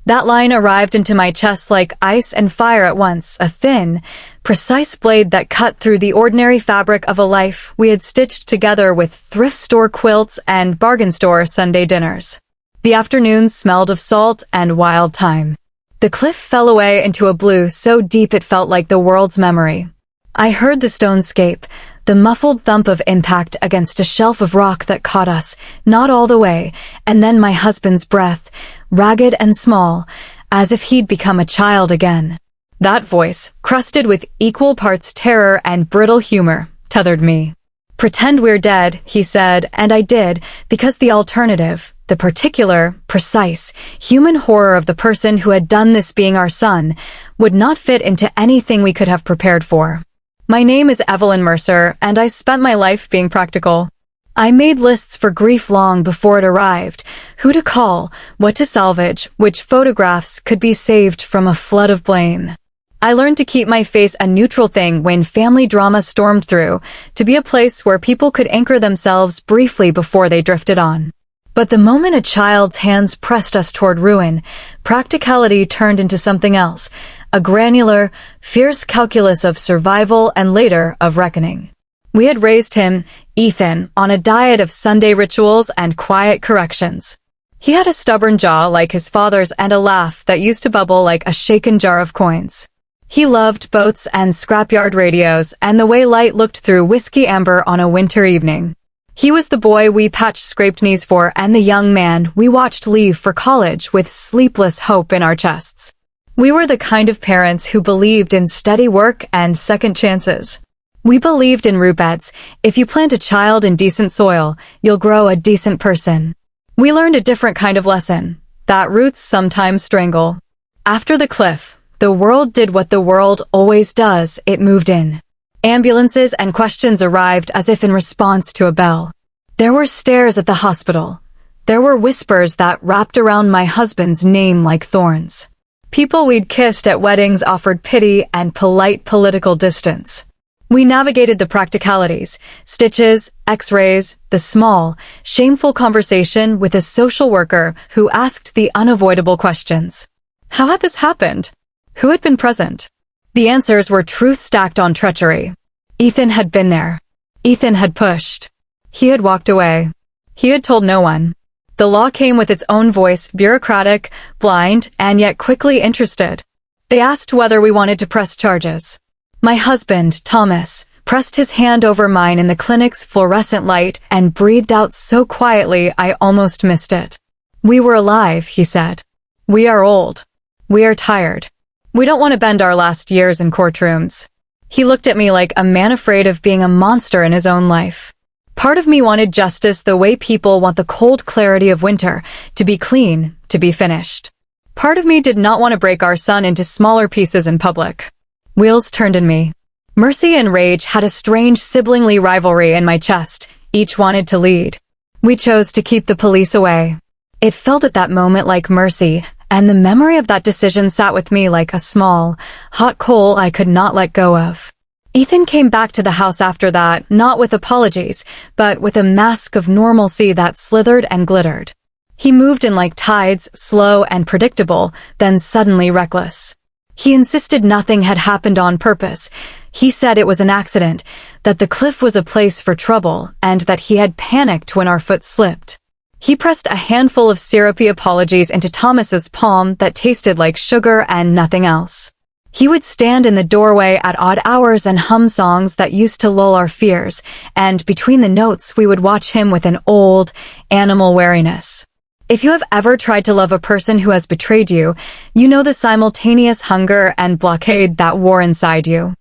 That line arrived into my chest like ice and fire at once, a thin, precise blade that cut through the ordinary fabric of a life we had stitched together with thrift store quilts and bargain store Sunday dinners. The afternoons smelled of salt and wild thyme. The cliff fell away into a blue so deep it felt like the world's memory. I heard the stones scape, the muffled thump of impact against a shelf of rock that caught us, not all the way, and then my husband's breath, ragged and small, as if he'd become a child again. That voice, crusted with equal parts terror and brittle humor, tethered me. "Pretend we're dead," he said, and I did, because the alternative, the particular, precise, human horror of the person who had done this being our son, would not fit into anything we could have prepared for. My name is Evelyn Mercer, and I spent my life being practical. I made lists for grief long before it arrived, who to call, what to salvage, which photographs could be saved from a flood of blame. I learned to keep my face a neutral thing when family drama stormed through, to be a place where people could anchor themselves briefly before they drifted on. But the moment a child's hands pressed us toward ruin, practicality turned into something else, a granular, fierce calculus of survival and later of reckoning. We had raised him, Ethan, on a diet of Sunday rituals and quiet corrections. He had a stubborn jaw like his father's and a laugh that used to bubble like a shaken jar of coins. He loved boats and scrapyard radios and the way light looked through whiskey amber on a winter evening. He was the boy we patched scraped knees for and the young man we watched leave for college with sleepless hope in our chests. We were the kind of parents who believed in steady work and second chances. We believed in root beds. If you plant a child in decent soil, you'll grow a decent person. We learned a different kind of lesson, that roots sometimes strangle. After the cliff, the world did what the world always does, it moved in. Ambulances and questions arrived as if in response to a bell. There were stares at the hospital. There were whispers that wrapped around my husband's name like thorns. People we'd kissed at weddings offered pity and polite political distance. We navigated the practicalities, stitches, x-rays, the small, shameful conversation with a social worker who asked the unavoidable questions. How had this happened? Who had been present? The answers were truth stacked on treachery. Ethan had been there. Ethan had pushed. He had walked away. He had told no one. The law came with its own voice, bureaucratic, blind, and yet quickly interested. They asked whether we wanted to press charges. My husband, Thomas, pressed his hand over mine in the clinic's fluorescent light and breathed out so quietly I almost missed it. "We were alive," he said. "We are old. We are tired. We don't want to bend our last years in courtrooms." He looked at me like a man afraid of being a monster in his own life. Part of me wanted justice the way people want the cold clarity of winter, to be clean, to be finished. Part of me did not want to break our son into smaller pieces in public. Wheels turned in me. Mercy and rage had a strange siblingly rivalry in my chest. Each wanted to lead. We chose to keep the police away. It felt at that moment like mercy, and the memory of that decision sat with me like a small, hot coal I could not let go of. Ethan came back to the house after that, not with apologies, but with a mask of normalcy that slithered and glittered. He moved in like tides, slow and predictable, then suddenly reckless. He insisted nothing had happened on purpose. He said it was an accident, that the cliff was a place for trouble, and that he had panicked when our foot slipped. He pressed a handful of syrupy apologies into Thomas's palm that tasted like sugar and nothing else. He would stand in the doorway at odd hours and hum songs that used to lull our fears, and between the notes we would watch him with an old, animal wariness. If you have ever tried to love a person who has betrayed you, you know the simultaneous hunger and blockade that war inside you.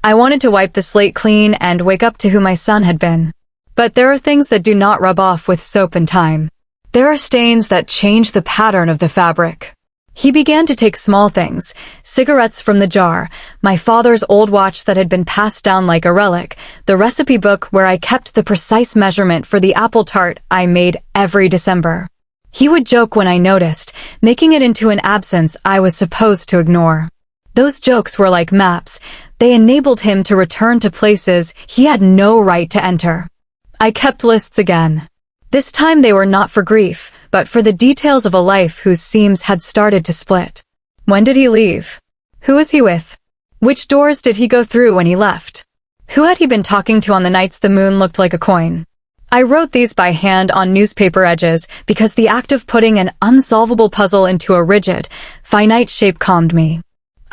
I wanted to wipe the slate clean and wake up to who my son had been. But there are things that do not rub off with soap and time. There are stains that change the pattern of the fabric. He began to take small things, cigarettes from the jar, my father's old watch that had been passed down like a relic, the recipe book where I kept the precise measurement for the apple tart I made every December. He would joke when I noticed, making it into an absence I was supposed to ignore. Those jokes were like maps. They enabled him to return to places he had no right to enter. I kept lists again. This time they were not for grief, but for the details of a life whose seams had started to split. When did he leave? Who was he with? Which doors did he go through when he left? Who had he been talking to on the nights the moon looked like a coin? I wrote these by hand on newspaper edges because the act of putting an unsolvable puzzle into a rigid, finite shape calmed me.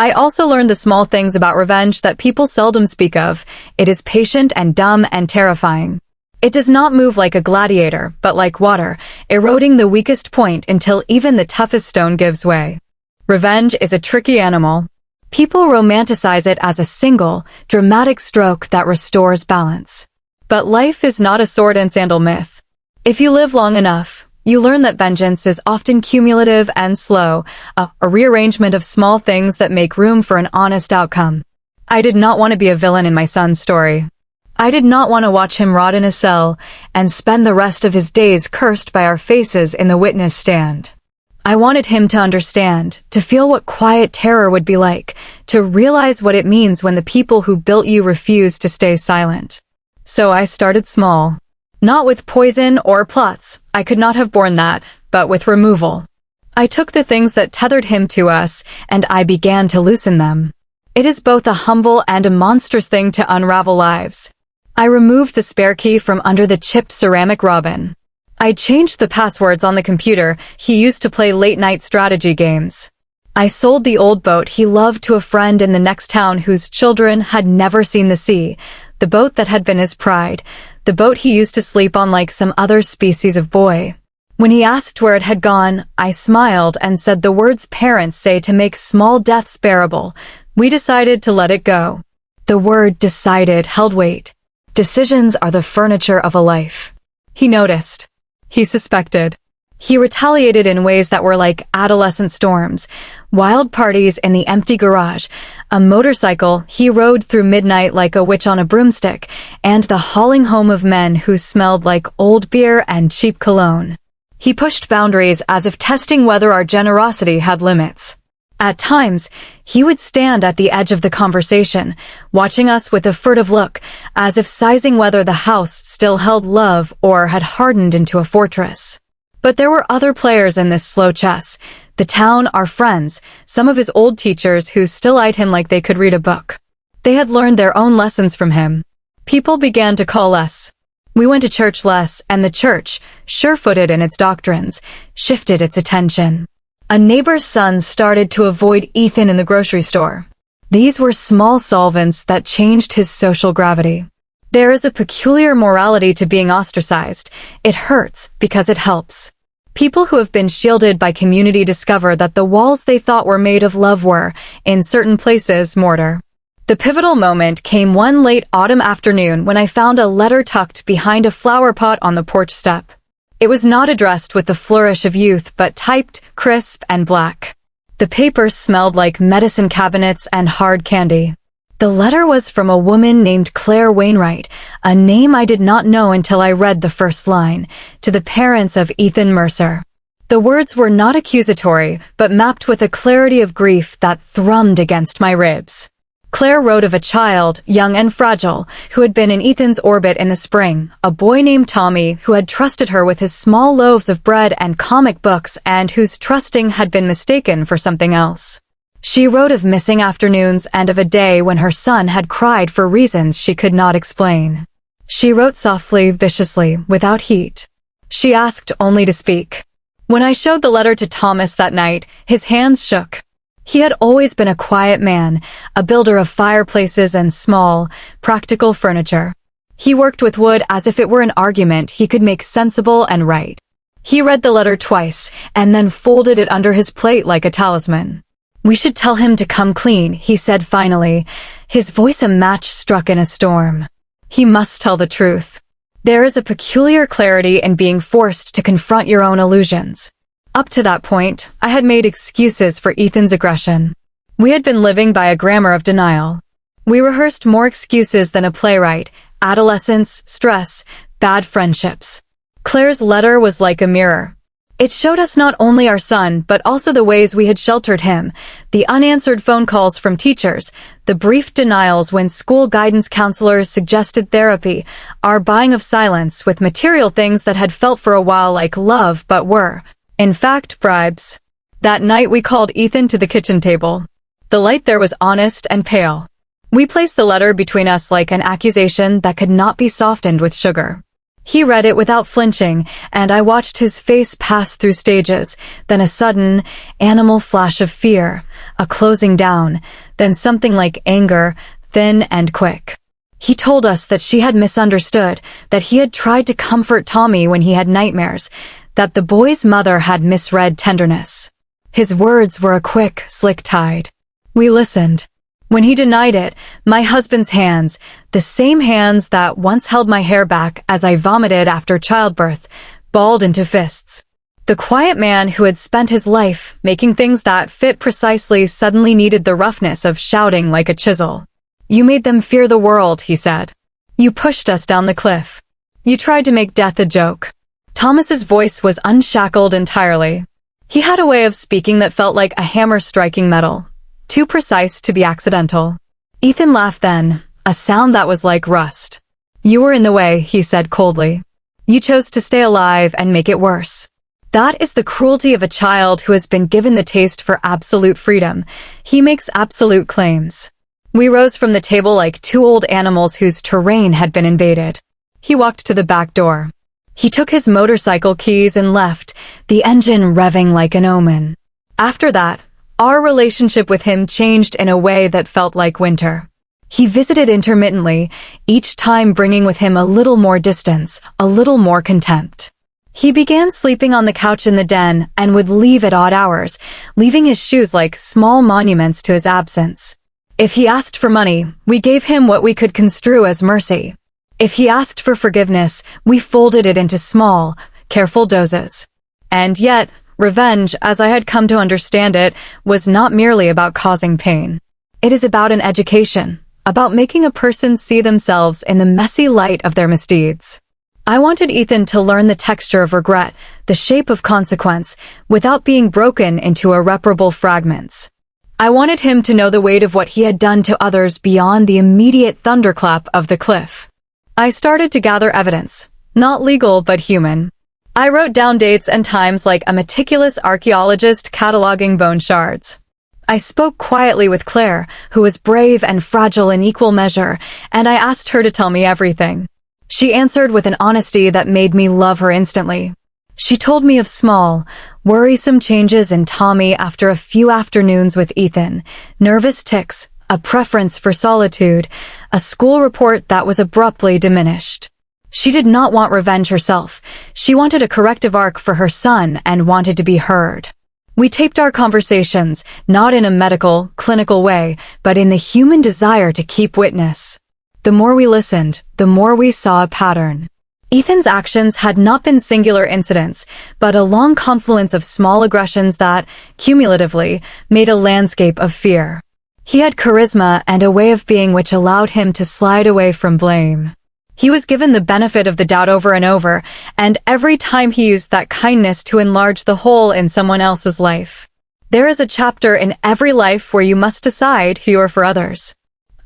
I also learned the small things about revenge that people seldom speak of. It is patient and dumb and terrifying. It does not move like a gladiator, but like water, eroding the weakest point until even the toughest stone gives way. Revenge is a tricky animal. People romanticize it as a single, dramatic stroke that restores balance. But life is not a sword and sandal myth. If you live long enough, you learn that vengeance is often cumulative and slow, a rearrangement of small things that make room for an honest outcome. I did not want to be a villain in my son's story. I did not want to watch him rot in a cell and spend the rest of his days cursed by our faces in the witness stand. I wanted him to understand, to feel what quiet terror would be like, to realize what it means when the people who built you refuse to stay silent. So I started small. Not with poison or plots, I could not have borne that, but with removal. I took the things that tethered him to us, and I began to loosen them. It is both a humble and a monstrous thing to unravel lives. I removed the spare key from under the chipped ceramic robin. I changed the passwords on the computer he used to play late-night strategy games. I sold the old boat he loved to a friend in the next town whose children had never seen the sea, the boat that had been his pride, the boat he used to sleep on like some other species of boy. When he asked where it had gone, I smiled and said the words parents say to make small deaths bearable. We decided to let it go. The word decided held weight. Decisions are the furniture of a life. He noticed. He suspected. He retaliated in ways that were like adolescent storms, wild parties in the empty garage, a motorcycle he rode through midnight like a witch on a broomstick, and the hauling home of men who smelled like old beer and cheap cologne. He pushed boundaries as if testing whether our generosity had limits. At times, he would stand at the edge of the conversation, watching us with a furtive look, as if sizing whether the house still held love or had hardened into a fortress. But there were other players in this slow chess. The town, our friends, some of his old teachers who still eyed him like they could read a book. They had learned their own lessons from him. People began to call us. We went to church less, and the church, sure-footed in its doctrines, shifted its attention. A neighbor's son started to avoid Ethan in the grocery store. These were small solvents that changed his social gravity. There is a peculiar morality to being ostracized. It hurts because it helps. People who have been shielded by community discover that the walls they thought were made of love were, in certain places, mortar. The pivotal moment came one late autumn afternoon when I found a letter tucked behind a flower pot on the porch step. It was not addressed with the flourish of youth, but typed, crisp, and black. The paper smelled like medicine cabinets and hard candy. The letter was from a woman named Claire Wainwright, a name I did not know until I read the first line, to the parents of Ethan Mercer. The words were not accusatory, but mapped with a clarity of grief that thrummed against my ribs. Claire wrote of a child, young and fragile, who had been in Ethan's orbit in the spring, a boy named Tommy who had trusted her with his small loaves of bread and comic books and whose trusting had been mistaken for something else. She wrote of missing afternoons and of a day when her son had cried for reasons she could not explain. She wrote softly, viciously, without heat. She asked only to speak. When I showed the letter to Thomas that night, his hands shook. He had always been a quiet man, a builder of fireplaces and small, practical furniture. He worked with wood as if it were an argument he could make sensible and right. He read the letter twice, and then folded it under his plate like a talisman. "We should tell him to come clean," he said finally, his voice a match struck in a storm. He must tell the truth. There is a peculiar clarity in being forced to confront your own illusions. Up to that point, I had made excuses for Ethan's aggression. We had been living by a grammar of denial. We rehearsed more excuses than a playwright: adolescence, stress, bad friendships. Claire's letter was like a mirror. It showed us not only our son, but also the ways we had sheltered him, the unanswered phone calls from teachers, the brief denials when school guidance counselors suggested therapy, our buying of silence with material things that had felt for a while like love but were, in fact, bribes. That night we called Ethan to the kitchen table. The light there was honest and pale. We placed the letter between us like an accusation that could not be softened with sugar. He read it without flinching, and I watched his face pass through stages, then a sudden, animal flash of fear, a closing down, then something like anger, thin and quick. He told us that she had misunderstood, that he had tried to comfort Tommy when he had nightmares, that the boy's mother had misread tenderness. His words were a quick, slick tide. We listened. When he denied it, my husband's hands, the same hands that once held my hair back as I vomited after childbirth, balled into fists. The quiet man who had spent his life making things that fit precisely suddenly needed the roughness of shouting like a chisel. You made them fear the world, he said. You pushed us down the cliff. You tried to make death a joke. Thomas's voice was unshackled entirely. He had a way of speaking that felt like a hammer striking metal. Too precise to be accidental. Ethan laughed then, a sound that was like rust. You were in the way, he said coldly. You chose to stay alive and make it worse. That is the cruelty of a child who has been given the taste for absolute freedom. He makes absolute claims. We rose from the table like two old animals whose terrain had been invaded. He walked to the back door. He took his motorcycle keys and left, the engine revving like an omen. After that, our relationship with him changed in a way that felt like winter. He visited intermittently, each time bringing with him a little more distance, a little more contempt. He began sleeping on the couch in the den and would leave at odd hours, leaving his shoes like small monuments to his absence. If he asked for money, we gave him what we could construe as mercy. If he asked for forgiveness, we folded it into small, careful doses. And yet, revenge, as I had come to understand it, was not merely about causing pain. It is about an education, about making a person see themselves in the messy light of their misdeeds. I wanted Ethan to learn the texture of regret, the shape of consequence, without being broken into irreparable fragments. I wanted him to know the weight of what he had done to others beyond the immediate thunderclap of the cliff. I started to gather evidence, not legal but human. I wrote down dates and times like a meticulous archaeologist cataloging bone shards. I spoke quietly with Claire, who was brave and fragile in equal measure, and I asked her to tell me everything. She answered with an honesty that made me love her instantly. She told me of small, worrisome changes in Tommy after a few afternoons with Ethan, nervous tics, a preference for solitude, a school report that was abruptly diminished. She did not want revenge herself. She wanted a corrective arc for her son and wanted to be heard. We taped our conversations, not in a medical, clinical way, but in the human desire to keep witness. The more we listened, the more we saw a pattern. Ethan's actions had not been singular incidents, but a long confluence of small aggressions that, cumulatively, made a landscape of fear. He had charisma and a way of being which allowed him to slide away from blame. He was given the benefit of the doubt over and over, and every time he used that kindness to enlarge the hole in someone else's life. There is a chapter in every life where you must decide who you are for others.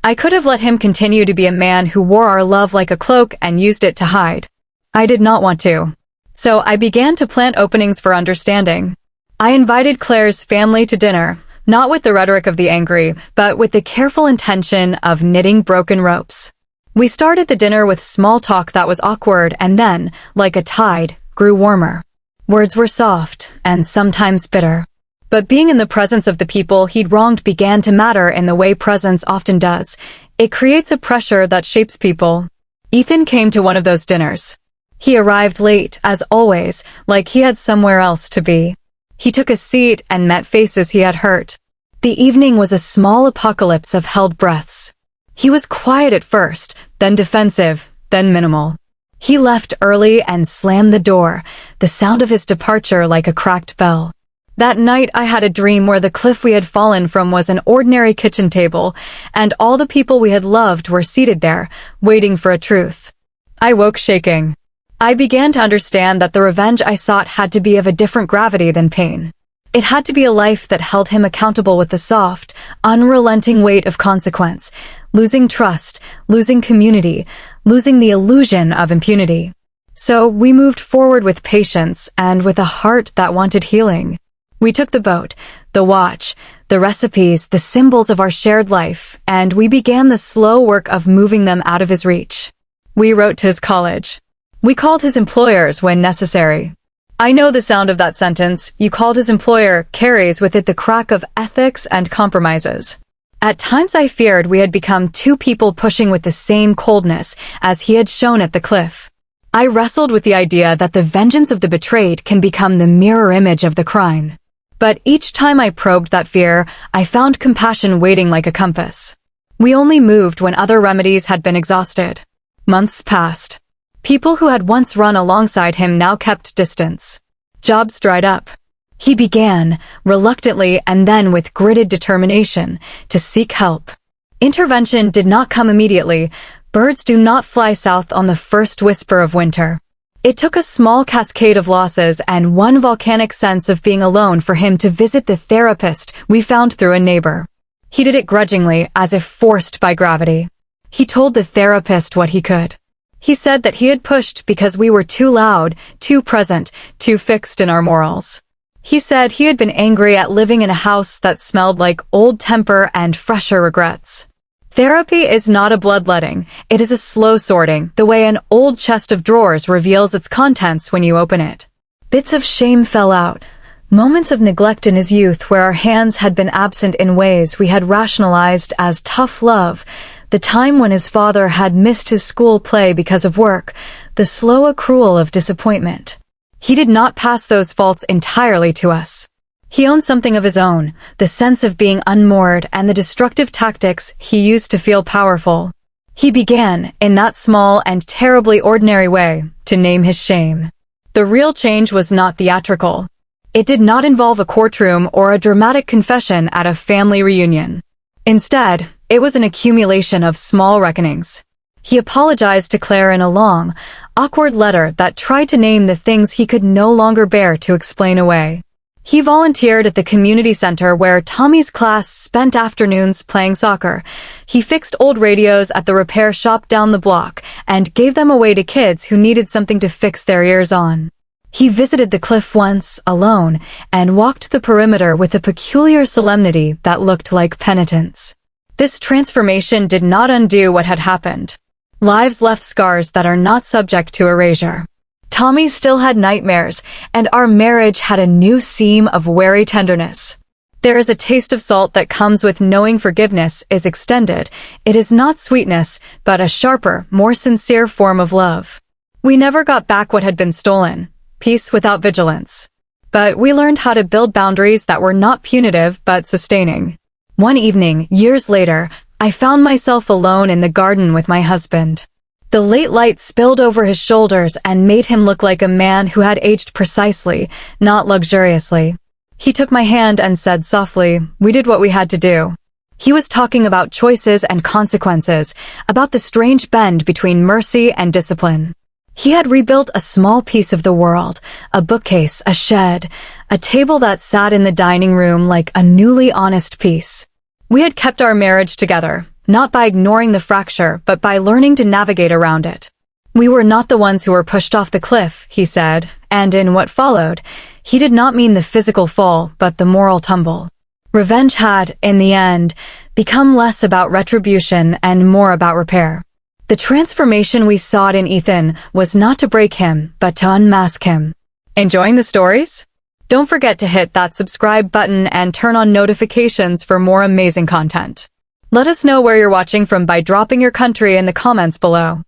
I could have let him continue to be a man who wore our love like a cloak and used it to hide. I did not want to. So I began to plant openings for understanding. I invited Claire's family to dinner, not with the rhetoric of the angry, but with the careful intention of knitting broken ropes. We started the dinner with small talk that was awkward and then, like a tide, grew warmer. Words were soft and sometimes bitter. But being in the presence of the people he'd wronged began to matter in the way presence often does. It creates a pressure that shapes people. Ethan came to one of those dinners. He arrived late, as always, like he had somewhere else to be. He took a seat and met faces he had hurt. The evening was a small apocalypse of held breaths. He was quiet at first, then defensive, then minimal. He left early and slammed the door, the sound of his departure like a cracked bell. That night I had a dream where the cliff we had fallen from was an ordinary kitchen table, and all the people we had loved were seated there, waiting for a truth. I woke shaking. I began to understand that the revenge I sought had to be of a different gravity than pain. It had to be a life that held him accountable with the soft, unrelenting weight of consequence, losing trust, losing community, losing the illusion of impunity. So we moved forward with patience and with a heart that wanted healing. We took the boat, the watch, the recipes, the symbols of our shared life, and we began the slow work of moving them out of his reach. We wrote to his college. We called his employers when necessary. I know the sound of that sentence, "you called his employer," carries with it the crack of ethics and compromises. At times I feared we had become two people pushing with the same coldness as he had shown at the cliff. I wrestled with the idea that the vengeance of the betrayed can become the mirror image of the crime. But each time I probed that fear, I found compassion waiting like a compass. We only moved when other remedies had been exhausted. Months passed. People who had once run alongside him now kept distance. Jobs dried up. He began, reluctantly and then with gritted determination, to seek help. Intervention did not come immediately. Birds do not fly south on the first whisper of winter. It took a small cascade of losses and one volcanic sense of being alone for him to visit the therapist we found through a neighbor. He did it grudgingly, as if forced by gravity. He told the therapist what he could. He said that he had pushed because we were too loud, too present, too fixed in our morals. He said he had been angry at living in a house that smelled like old temper and fresher regrets. Therapy is not a bloodletting, it is a slow sorting, the way an old chest of drawers reveals its contents when you open it. Bits of shame fell out, moments of neglect in his youth where our hands had been absent in ways we had rationalized as tough love, the time when his father had missed his school play because of work, the slow accrual of disappointment. He did not pass those faults entirely to us. He owned something of his own, the sense of being unmoored and the destructive tactics he used to feel powerful. He began, in that small and terribly ordinary way, to name his shame. The real change was not theatrical. It did not involve a courtroom or a dramatic confession at a family reunion. Instead, it was an accumulation of small reckonings. He apologized to Claire in a long, awkward letter that tried to name the things he could no longer bear to explain away. He volunteered at the community center where Tommy's class spent afternoons playing soccer. He fixed old radios at the repair shop down the block and gave them away to kids who needed something to fix their ears on. He visited the cliff once, alone, and walked the perimeter with a peculiar solemnity that looked like penitence. This transformation did not undo what had happened. Lives left scars that are not subject to erasure. Tommy still had nightmares, and our marriage had a new seam of wary tenderness. There is a taste of salt that comes with knowing forgiveness is extended. It is not sweetness, but a sharper, more sincere form of love. We never got back what had been stolen. Peace without vigilance. But we learned how to build boundaries that were not punitive but sustaining. One evening, years later, I found myself alone in the garden with my husband. The late light spilled over his shoulders and made him look like a man who had aged precisely, not luxuriously. He took my hand and said softly, "We did what we had to do." He was talking about choices and consequences, about the strange bend between mercy and discipline. He had rebuilt a small piece of the world, a bookcase, a shed, a table that sat in the dining room like a newly honest piece. We had kept our marriage together, not by ignoring the fracture, but by learning to navigate around it. We were not the ones who were pushed off the cliff, he said, and in what followed, he did not mean the physical fall, but the moral tumble. Revenge had, in the end, become less about retribution and more about repair. The transformation we sought in Ethan was not to break him, but to unmask him. Enjoying the stories? Don't forget to hit that subscribe button and turn on notifications for more amazing content. Let us know where you're watching from by dropping your country in the comments below.